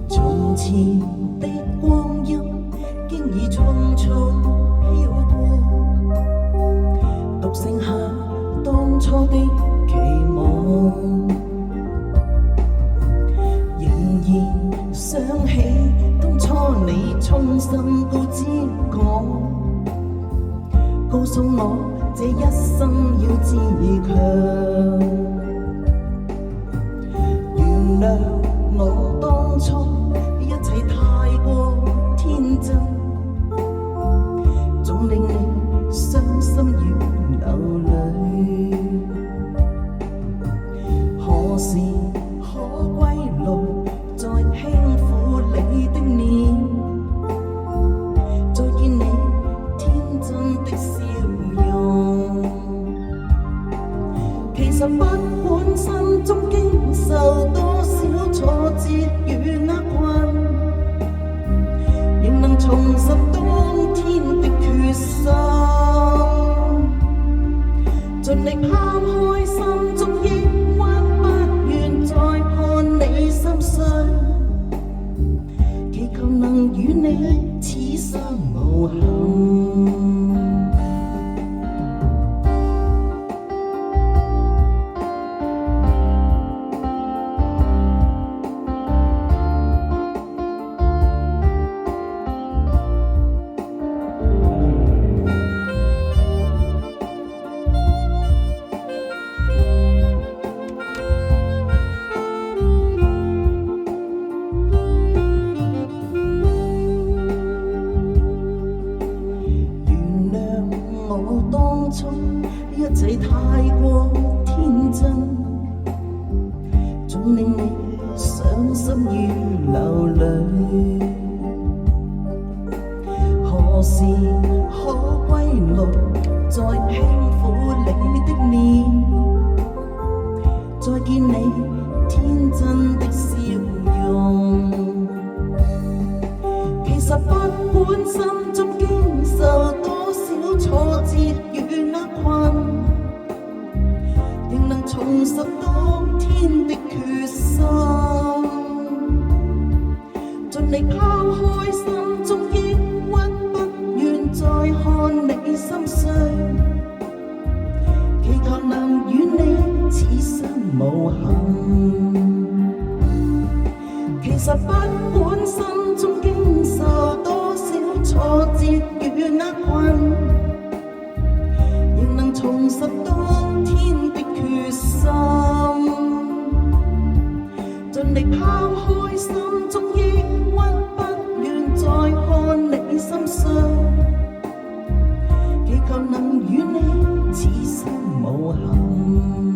從前的光陰經已匆匆飄過，獨剩下當初的期望，仍然想起當初你衷心告知我，告訴我這一生要自強，原諒我當初一切太過天真，總令你傷心與流淚。何時可歸來，再輕撫你的臉，再見你天真的笑容。其實不管心中經受多少挫折與厄困，仍能重拾當天的決心，盡力拋開心中抑鬱，不願再看你心碎，祈求能與你此生無憾。我當初一切太過天真，總令你傷心與流淚。何時可歸來，再輕撫你的臉，再見你天真的笑容。其實不管心中經受多少挫折與厄困，仍能重拾當天的決心，盡力拋開心中抑鬱，不願再看你心碎，祈求能與你此生無憾。其實不管心中經受多少挫折與厄困，仍能重拾當天的決心，盡力拋開心中抑鬱，不願再看你心碎，祈求能與你此生無憾。